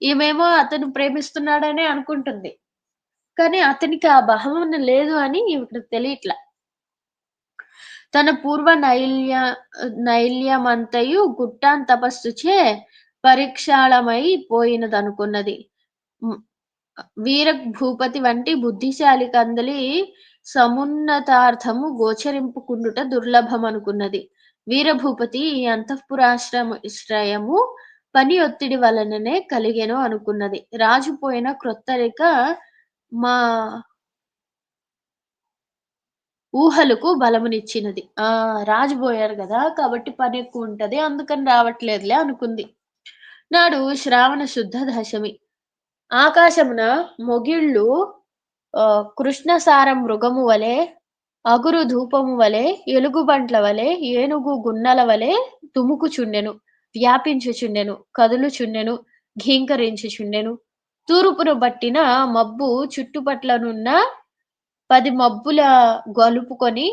ఈమేమో అతను ప్రేమిస్తున్నాడనే అనుకుంటుంది. కానీ అతనికి ఆ భావన లేదు అని ఈమెకు తెలియట్ల. తన పూర్వ నైల్యమంతయు గుట్టాన్ తపస్సుచే పరిక్షాళమై పోయినదనుకున్నది. హ్మ్. వీర భూపతి వంటి బుద్ధిశాలి కందలి సమున్నతార్థము గోచరింపుకుండుట దుర్లభమనుకున్నది. వీరభూపతి ఈ శ్రయము పని ఒత్తిడి వలననే కలిగెను అనుకున్నది. రాజు పోయిన క్రొత్తరిక మా ఊహలకు బలమునిచ్చినది. రాజు బోయారు గదా! కాబట్టి పనెక్కువుంటది. అందుకని రావట్లేదులే అనుకుంది. నాడు శ్రావణ శుద్ధ దశమి. ఆకాశమున మొగిళ్ళు కృష్ణసార మృగము వలె, అగురు ధూపము వలె, ఎలుగుబంట్ల వలె, ఏనుగు గున్నల వలె తుముకుచుండెను, వ్యాపించుచుండెను, కదులుచుండెను, ఘీంకరించుచుండెను. తూర్పును బట్టిన మబ్బు చుట్టుపట్లనున్న 10 మబ్బుల గలుపుకొని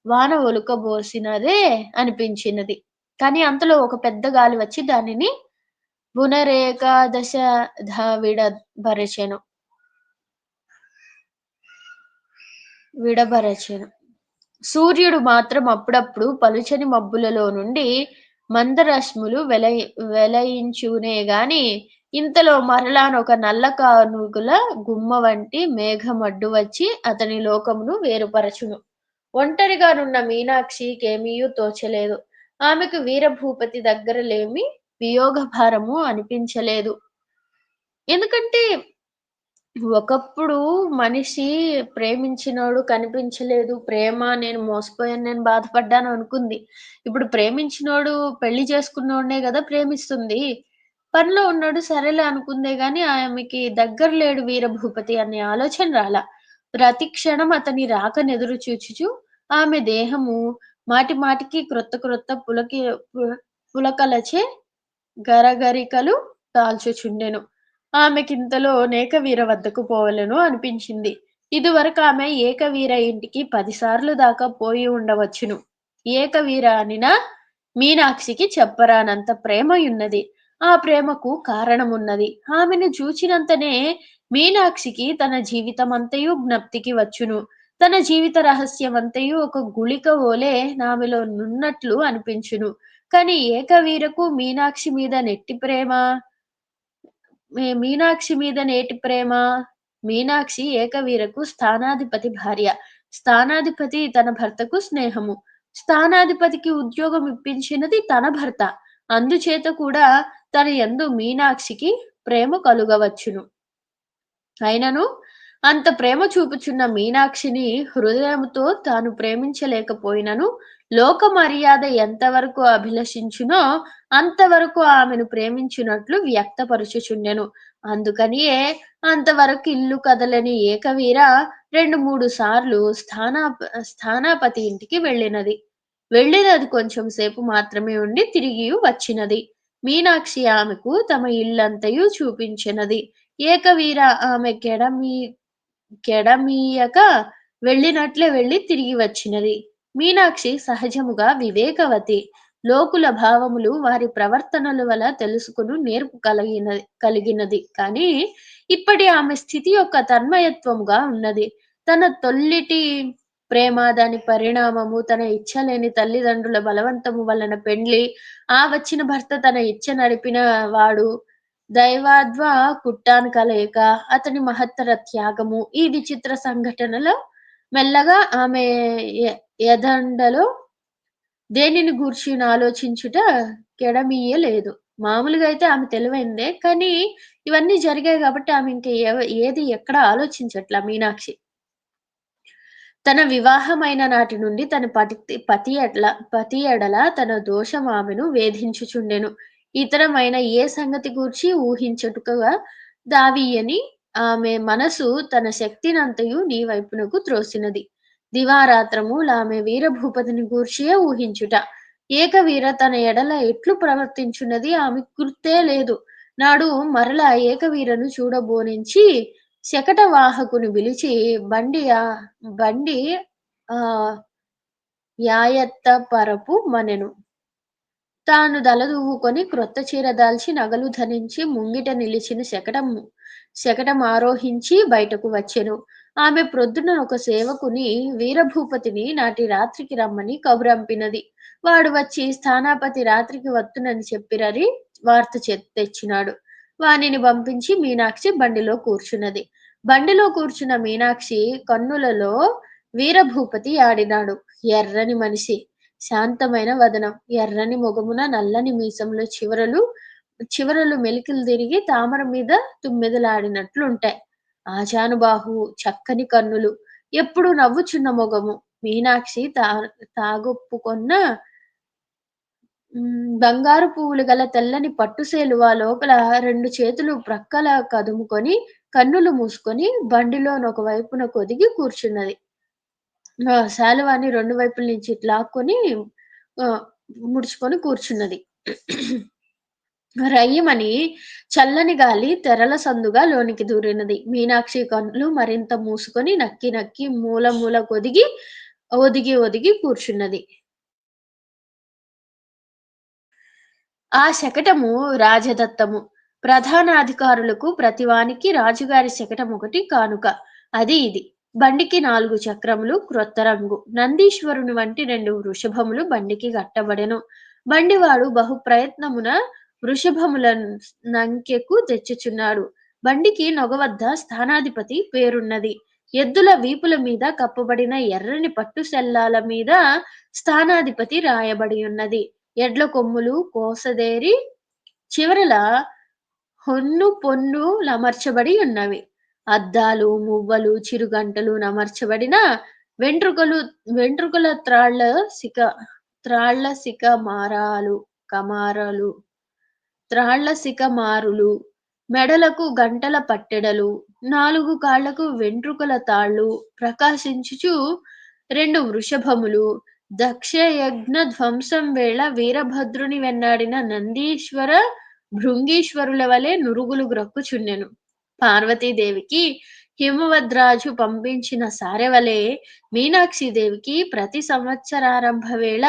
వాన ఒలుకబోసినదే అనిపించినది. కానీ అంతలో ఒక పెద్ద గాలి వచ్చి దానిని పునరేకాదశ విడబరచెను. విడబరచెను. సూర్యుడు మాత్రం అప్పుడప్పుడు పలుచని మబ్బులలో నుండి మందరశ్ములు వెలయించునే గాని, ఇంతలో మరలానొక నల్ల కానుగుల గుమ్మ వంటి మేఘమడ్డు వచ్చి అతని లోకమును వేరుపరచును. ఒంటరిగానున్న మీనాక్షికేమీయూ తోచలేదు. ఆమెకు వీరభూపతి దగ్గరలేమి వియోగ భారము అనిపించలేదు. ఎందుకంటే ఒకప్పుడు మనిషి ప్రేమించినోడు కనిపించలేదు. ప్రేమ నేను మోసపోయాను, నేను బాధపడ్డాను అనుకుంది. ఇప్పుడు ప్రేమించినోడు పెళ్లి చేసుకున్నోడినే గదా ప్రేమిస్తుంది. పనిలో ఉన్నోడు సరేలే అనుకుందే గాని, ఆమెకి దగ్గర లేడు వీరభూపతి అనే ఆలోచన రాలా. ప్రతి క్షణం అతని రాకనెదురు చూచుచు ఆమె దేహము మాటి మాటికి క్రొత్త క్రొత్త పు పులకలచే గరగరికలు దాల్చుచుండెను. ఆమెకింతలో నేకవీర వద్దకు పోవలెను అనిపించింది. ఇదివరకామె ఏకవీర ఇంటికి 10 సార్లు దాకా పోయి ఉండవచ్చును. ఏకవీర అనినా మీనాక్షికి చెప్పరానంత ప్రేమయున్నది. ఆ ప్రేమకు కారణమున్నది. ఆమెను చూచినంతనే మీనాక్షికి తన జీవితమంతయు జ్ఞప్తికి వచ్చును. తన జీవిత రహస్యమంతయు ఒక గుళిక వోలే నామెలో నున్నట్లు అనిపించును. కాని ఏకవీరకు మీనాక్షి మీద నెట్టి ప్రేమ మీనాక్షి మీద నేటి ప్రేమ. మీనాక్షి ఏకవీరకు స్థానాధిపతి భార్య. స్థానాధిపతి తన భర్తకు స్నేహము. స్థానాధిపతికి ఉద్యోగం ఇప్పించినది తన భర్త. అందుచేత కూడా తన యందు మీనాక్షికి ప్రేమ కలుగవచ్చును. అయినను అంత ప్రేమ చూపుచున్న మీనాక్షిని హృదయముతో తాను ప్రేమించలేకపోయినను, లోక మర్యాద ఎంతవరకు అభిలషించునో అంతవరకు ఆమెను ప్రేమించునట్లు వ్యక్తపరచుచుండెను. అందుకనియే అంతవరకు ఇల్లు కదలని ఏకవీర 2, 3 సార్లు స్థానాపతి ఇంటికి వెళ్ళినది. వెళ్ళినది కొంచెం సేపు మాత్రమే ఉండి తిరిగియు వచ్చినది. మీనాక్షి ఆమెకు తమ ఇల్లంతయు చూపించినది. ఏకవీర ఆమె కెడమీయక వెళ్ళినట్లే వెళ్ళి తిరిగి వచ్చినది. మీనాక్షి సహజముగా వివేకవతి. లోకుల భావములు వారి ప్రవర్తనల వల్ల తెలుసుకుని నేర్పు కలిగినది. కానీ ఇప్పటి ఆమె స్థితి యొక్క తన్మయత్వముగా ఉన్నది. తన తొల్లిటి ప్రేమ, దాని పరిణామము, తన ఇచ్చలేని తల్లిదండ్రుల బలవంతము వలన పెండ్లి, ఆ వచ్చిన భర్త తన ఇచ్చ నడిపిన వాడు, దైవాద్వా కుట్టాను కలయిక, అతని మహత్తర త్యాగము, ఈ విచిత్ర సంఘటనలో మెల్లగా ఆమె ఎదండలో దేనిని గూర్చిన ఆలోచించుట కెడమీయలేదు. మామూలుగా అయితే ఆమె తెలివైందే. కానీ ఇవన్నీ జరిగాయి గాబట్టి ఆమె ఇంక ఏది ఎక్కడ ఆలోచించట్ల మీనాక్షి. తన వివాహమైన నాటి నుండి తన పతి ఎడల తన దోషం ఆమెను వేధించుచుండెను. ఇతరమైన ఏ సంగతి గూర్చి ఊహించుటకుగా దావీయని ఆమె మనసు తన శక్తినంతయు నీ వైపునకు త్రోసినది. దివారాత్రములామె వీరభూపతిని గూర్చియే ఊహించుట. ఏకవీర తన ఎడల ఎట్లు ప్రవర్తించున్నది ఆమెకు గుర్తే లేదు. నాడు మరల ఏకవీరను చూడబోనించి శకట వాహకుని పిలిచి బండి ఆహ్, యాయత్త పరపు మనెను. తాను దలదూవుకొని క్రొత్త చీర దాల్చి నగలు ధరించి ముంగిట నిలిచిన శకటమారోహించి బయటకు వచ్చెను. ఆమె ప్రొద్దున ఒక సేవకుని వీరభూపతిని నాటి రాత్రికి రమ్మని కబురంపినది. వాడు వచ్చి స్థానాపతి రాత్రికి వత్తునని చెప్పిరని వార్త తెచ్చినాడు. వానిని పంపించి మీనాక్షి బండిలో కూర్చున్నది. బండిలో కూర్చున్న మీనాక్షి కన్నులలో వీరభూపతి ఆడినాడు. ఎర్రని మనిషి. శాంతమైన వదనం. ఎర్రని మొగమున నల్లని మీసంలో చివరలు మెలికలు తిరిగి తామర మీద తుమ్మెదలాడినట్లుంటాయి. ఆజానుబాహువు, చక్కని కన్నులు, ఎప్పుడూ నవ్వుచున్న మొగము. మీనాక్షి తాగొప్పుకొన్న బంగారు పువ్వులు గల తెల్లని పట్టు సేలువ లోపల 2 చేతులు ప్రక్కల కదుముకొని, కన్నులు మూసుకొని బండిలోనొక వైపున కొదిగి కూర్చున్నది. శాలువాని 2 వైపుల నుంచి ఇట్లా లాక్కొని ఆహ్, ముడుచుకొని కూర్చున్నది. రయ్యిమని చల్లని గాలి తెరల సందుగా లోనికి దూరినది. మీనాక్షి కళ్ళు మరింత మూసుకొని నక్కి నక్కి మూల మూల ఒదిగి కూర్చున్నది. ఆ శకటము రాజదత్తము. ప్రధానాధికారులకు ప్రతివానికి రాజుగారి శకటమొకటి కానుక. అది ఇది. బండికి 4 చక్రములు, క్రొత్త రంగు. నందీశ్వరుని వంటి 2 వృషభములు బండికి గట్టబడెను. బండివాడు బహు ప్రయత్నమున నంకెకు తెచ్చుచున్నాడు. బండికి నొగవద్ద స్థానాధిపతి పేరున్నది. ఎద్దుల వీపుల మీద కప్పబడిన ఎర్రని పట్టు సెల్లాల మీద స్థానాధిపతి రాయబడి ఉన్నది. ఎడ్ల కొమ్ములు కోసదేరి చివరల పొన్ను ఉన్నవి. అద్దాలు, మువ్వలు, చిరుగంటలు నమర్చబడిన వెంట్రుకలు వెంట్రుకల సిక త్రాళ్ళ కమారాలు త్రాళ్ళ సికమారులు, మెడలకు గంటల పట్టెడలు, 4 కాళ్లకు వెంట్రుకల తాళ్ళు, ప్రకాశించుచు 2 వృషభములు, దక్షయజ్ఞ ధ్వంసం వేళ వీరభద్రుని వెన్నాడిన నందీశ్వర, భృంగీశ్వరుల వలె నురుగులు గ్రక్కుచున్నెను. పార్వతీదేవికి హిమవద్రాజు పంపించిన సారెవలే మీనాక్షిదేవికి ప్రతి సంవత్సరారంభ వేళ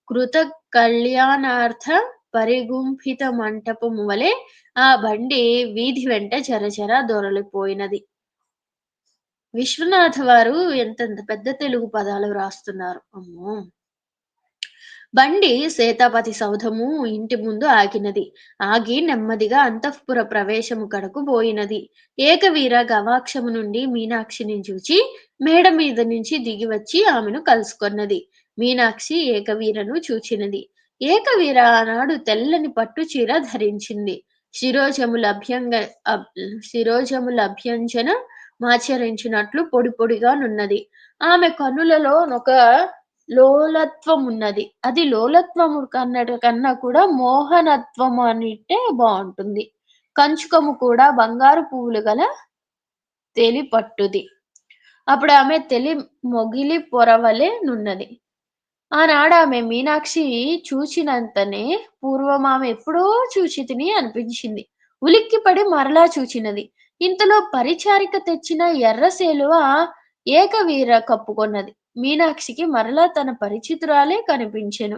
కృత కళ్యాణార్థ పరిగుంఫిత మంటపము వలె ఆ బండి వీధి వెంట జరజర దొరలిపోయినది. విశ్వనాథ వారు ఎంతెంత పెద్ద తెలుగు పదాలు రాస్తున్నారు. అమ్మో! బండి సేతాపతి సౌధము ఇంటి ముందు ఆగినది. ఆగి నెమ్మదిగా అంతఃపుర ప్రవేశము కడకు బోయినది. ఏకవీర గవాక్షము నుండి మీనాక్షిని చూచి మేడ మీద నుంచి దిగివచ్చి ఆమెను కలుసుకొన్నది. మీనాక్షి ఏకవీరను చూచినది. ఏకవీర ఆనాడు తెల్లని పట్టు చీర ధరించింది. అబ్ శిరోజములభ్యంజన మాచరించినట్లు పొడి పొడిగా నున్నది. ఆమె కన్నులలో ఒక లోలత్వమున్నది. అది లోలత్వము కన్నా కూడా మోహనత్వము అనిట్టే బావుంటుంది. కంచుకము కూడా బంగారు పువ్వులు గల తెలిపట్టుది. అప్పుడామె మొగిలి పొరవలె నున్నది. ఆనాడామె మీనాక్షి చూచినంతనే పూర్వమామె ఎప్పుడో చూచితిని అనిపించింది. ఉలిక్కిపడి మరలా చూచినది. ఇంతలో పరిచారిక తెచ్చిన ఎర్ర సేలువ ఏకవీర కప్పుకొన్నది. మీనాక్షికి మరలా తన పరిచితురాలే కనిపించెను.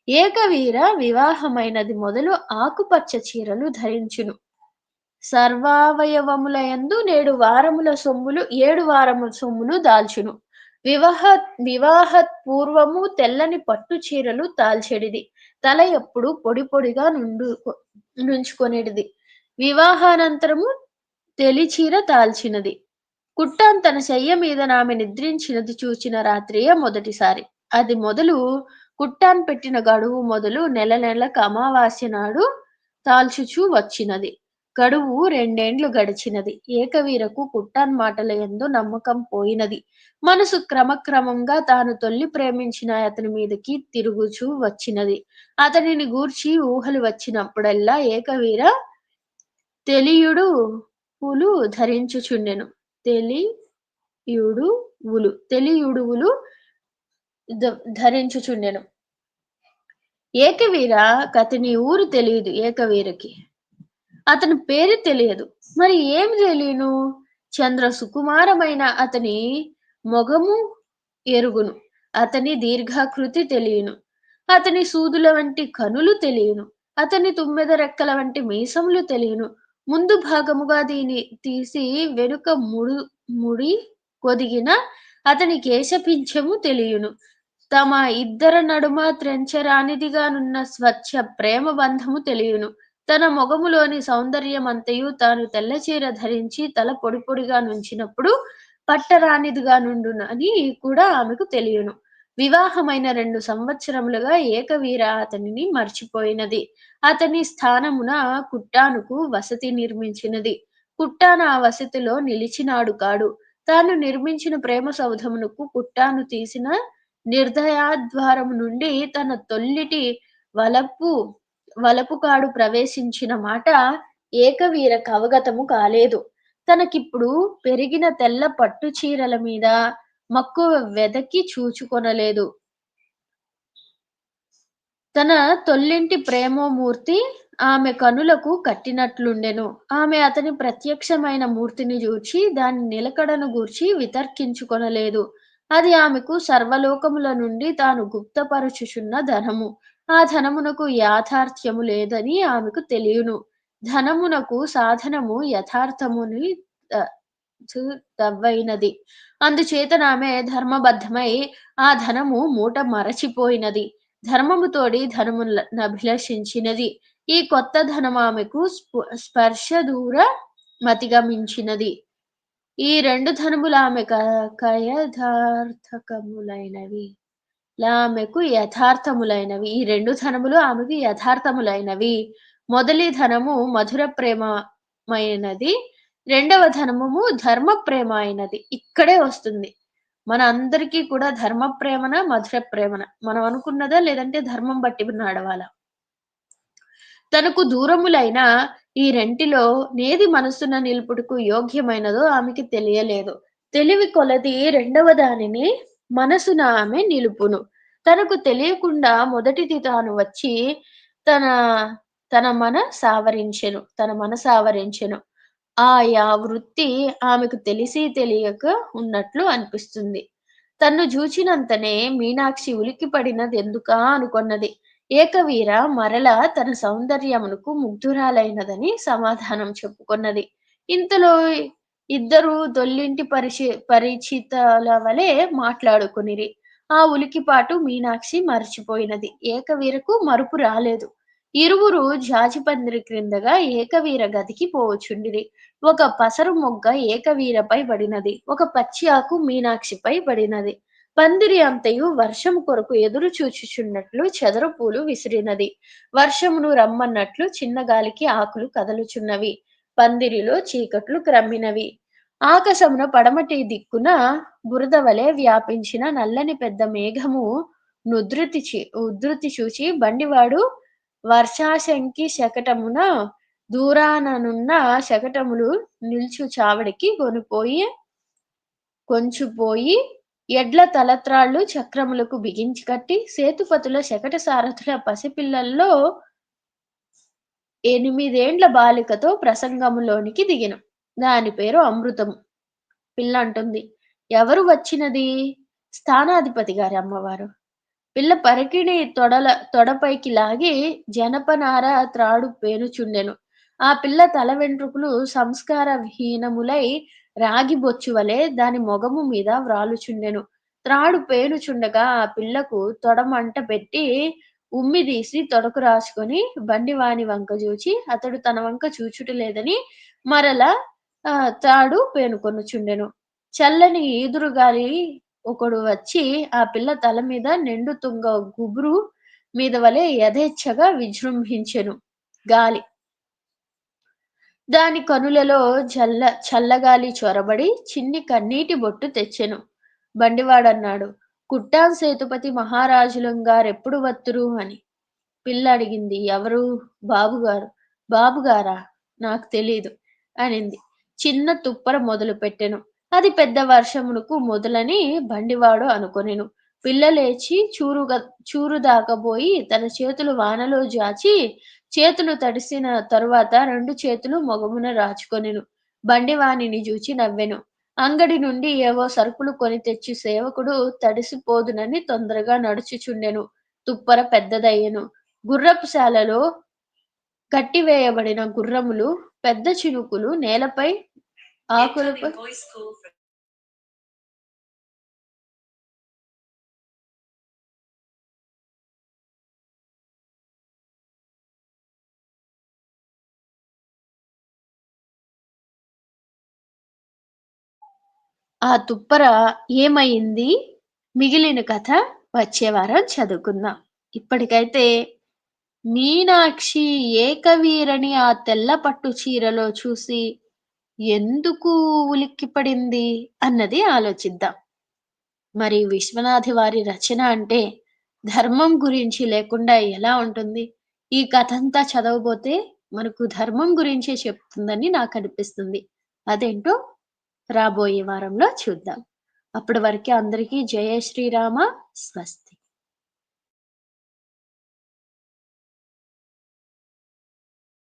ఏకవీర వివాహమైనది మొదలు ఆకుపచ్చ చీరలు ధరించును. సర్వావయవములయందు 7 వారముల సొమ్ములు దాల్చును. వివాహ వివాహత్ పూర్వము తెల్లని పట్టు చీరలు దాల్చెడిది. తల ఎప్పుడు పొడి పొడిగా నుంచుకొనెడిది. వివాహానంతరము తెలిచీర దాల్చినది. కుట్టాన్ తన శయ్య మీద నామె నిద్రించినది చూచిన రాత్రియే మొదటిసారి. అది మొదలు కుట్టాన్ పెట్టిన గడువు మొదలు నెల నెలకు అమావాస్య నాడు తాల్చుచూ వచ్చినది. గడువు రెండేండ్లు గడిచినది. ఏకవీరకు కుట్టాన్ మాటల యందు నమ్మకం పోయినది. మనసు క్రమక్రమంగా తాను తొల్లి ప్రేమించిన అతని మీదకి తిరుగుచూ వచ్చినది. అతనిని గూర్చి ఊహలు వచ్చినప్పుడెల్లా ఏకవీర తెలియుడువులు ధరించుచుండెను. తెలియుడువులు ధరించుచుండెను. ఏకవీర కతని ఊరు తెలియదు ఏకవీరకి. అతని పేరు తెలియదు. మరి ఏమి తెలియను? చంద్ర సుకుమారమైన అతని మొగము ఎరుగును. అతని దీర్ఘాకృతి తెలియను. అతని సూదుల వంటి కనులు తెలియను. అతని తుమ్మెద రెక్కల వంటి మీసములు తెలియను. ముందు భాగముగా దీని తీసి వెనుక ముడి కొదిగిన అతని కేశపించము తెలియను. తమ ఇద్దరి నడుమ త్రెంచరానిదిగానున్న స్వచ్ఛ ప్రేమ బంధము తెలియను. తన మొగములోని సౌందర్యమంతయు తాను తెల్లచీర ధరించి తల పొడి పొడిగా నుంచినప్పుడు పట్టరానిదిగా నుండునని కూడా ఆమెకు తెలియను. వివాహమైన 2 సంవత్సరములుగా ఏకవీర అతనిని మర్చిపోయినది. అతని స్థానమున కుట్టానుకు వసతి నిర్మించినది. కుట్టాన ఆ వసతిలో నిలిచినాడు కాడు. తాను నిర్మించిన ప్రేమ సౌధమునకు కుట్టాను తీసిన నిర్దయాద్వారము నుండి తన తొల్లిటి వలపు వలపుకాడు ప్రవేశించిన మాట ఏకవీరకు అవగతము కాలేదు. తనకిప్పుడు పెరిగిన తెల్ల పట్టు చీరల మీద మక్కువ వెదకి చూచుకొనలేదు. తన తొల్లింటి ప్రేమోమూర్తి ఆమె కనులకు కట్టినట్లుండెను. ఆమె అతని ప్రత్యక్షమైన మూర్తిని జూచి దాని నిలకడను గూర్చి వితర్కించుకొనలేదు. అది ఆమెకు సర్వలోకముల నుండి తాను గుప్తపరచుచున్న ధనము. ఆ ధనమునకు యాథార్థ్యము లేదని ఆమెకు తెలియును. ధనమునకు సాధనము యథార్థముని త- తవ్వైనది. అందుచేతనామె ధర్మబద్ధమై ఆ ధనము మూట మరచిపోయినది. ధర్మము తోడి ధనమునభిలషించినది. ఈ కొత్త ధనమామెకు స్పర్శ దూర మతిగమించినది. ఈ 2 ధనములు ఆమె కయథార్థకములైనవి. ఆమెకు యథార్థములైనవి. ఈ 2 ధనములు ఆమెకు యథార్థములైనవి. మొదలి ధనము మధుర ప్రేమమైనది. రెండవ ధనము ధర్మ ప్రేమ అయినది. ఇక్కడే వస్తుంది. మన అందరికీ కూడా ధర్మ ప్రేమన, మధుర ప్రేమన. మనం అనుకున్నదా? లేదంటే ధర్మం బట్టి నడవాలా? తనకు దూరములైన ఈ రెంటిలో నేది మనస్సున నిలుపుటకు యోగ్యమైనదో ఆమెకి తెలియలేదు. తెలివి కొలది రెండవ దానిని మనసున ఆమె నిలుపును. తనకు తెలియకుండా మొదటిది తాను వచ్చి తన తన మనసావరించెను. ఆయా వృత్తి ఆమెకు తెలిసి తెలియక ఉన్నట్లు అనిపిస్తుంది. తన్ను జూచినంతనే మీనాక్షి ఉలిక్కిపడినదెందుకా అనుకొన్నది. ఏకవీర మరల తన సౌందర్యమునకు ముగ్ధురాలైనదని సమాధానం చెప్పుకొన్నది. ఇంతలో ఇద్దరు దొల్లింటి పరిచితుల వలె మాట్లాడుకొనిరి. ఆ ఉలికిపాటు మీనాక్షి మరచిపోయినది. ఏకవీరకు మరుపు రాలేదు. ఇరువురు జాజిపందిరి క్రిందగా ఏకవీర గదికి పోవచుండిరి. ఒక పసరు మొగ్గ ఏకవీరపై పడినది. ఒక పచ్చి ఆకు మీనాక్షిపై పడినది. పందిరి అంతయు వర్షము కొరకు ఎదురు చూచుచున్నట్లు చెదరు పూలు విసిరినది. వర్షమును రమ్మన్నట్లు చిన్న గాలికి ఆకులు కదలుచున్నవి. పందిరిలో చీకట్లు క్రమ్మినవి. ఆకాశమున పడమటి దిక్కున బురద వలె వ్యాపించిన నల్లని పెద్ద మేఘము ఉధృతి చూచి బండివాడు వర్షాశంకి శకటమున దూరాననున్న శకటములు నిల్చు చావడికి కొంచుపోయి ఎడ్ల తలత్రాళ్ళు చక్రములకు బిగించి కట్టి సేతుపతుల శకట సారథుల పసిపిల్లల్లో 8 బాలికతో ప్రసంగములోనికి దిగెను. దాని పేరు అమృతము. పిల్ల అంటుంది, ఎవరు వచ్చినది? స్థానాధిపతి గారి అమ్మవారు. పిల్ల పరికిణి తొడపైకి లాగి జనపనార త్రాడు పేనుచుండెను. ఆ పిల్ల తల వెంట్రుకలు సంస్కార హీనములై రాగి బొచ్చు వలె దాని మొగము మీద వ్రాలుచుండెను. త్రాడు పేనుచుండగా ఆ పిల్లకు తొడమంట పెట్టి ఉమ్మిదీసి తొడకు రాసుకొని బండివాని వంక చూచి అతడు తన వంక చూచుట లేదని మరల త్రాడు పేనుకొనుచుండెను. చల్లని ఈదురుగాలి ఒకడు వచ్చి ఆ పిల్ల తల మీద నిండు తుంగ గుబురు మీద వలె యథేచ్ఛగా విజృంభించెను. గాలి దాని కనులలో చల్లగాలి చొరబడి చిన్ని కన్నీటి బొట్టు తెచ్చెను. బండివాడన్నాడు, "కుట్టాం సేతుపతి మహారాజులంగారెప్పుడు వత్తురు" అని. పిల్ల అడిగింది. "ఎవరు?" "బాబుగారు." "బాబుగారా? నాకు తెలీదు" అనింది. చిన్న తుప్పర మొదలుపెట్టెను. అది పెద్ద వర్షమునకు మొదలని బండివాడు అనుకొనెను. పిల్ల లేచి చూరు దాకబోయి తన చేతులు వానలో జాచి, చేతులు తడిసిన తరువాత 2 చేతులు మొగమున రాచుకొనెను. బండి వానిని జూచి నవ్వెను. అంగడి నుండి ఏవో సరుకులు కొని తెచ్చు సేవకుడు తడిసిపోదునని తొందరగా నడుచుచుండెను. తుప్పర పెద్దదయ్యెను. గుర్రపు శాలలో కట్టివేయబడిన గుర్రములు పెద్ద చినుకులు నేలపై ఆకులపై ఆ తుప్పర ఏమయింది? మిగిలిన కథ వచ్చే వారం చదువుకుందాం. ఇప్పటికైతే మీనాక్షి ఏకవీరని ఆ తెల్ల పట్టు చీరలో చూసి ఎందుకు ఉలిక్కిపడింది అన్నది ఆలోచిద్దాం. మరి విశ్వనాథి వారి రచన అంటే ధర్మం గురించి లేకుండా ఎలా ఉంటుంది? ఈ కథంతా చదవబోతే మనకు ధర్మం గురించే చెప్తుందని నాకనిపిస్తుంది. అదేంటో రాబోయే వారంలో చూద్దాం. అప్పటి వరకి అందరికీ జయ శ్రీరామ. స్వస్తి.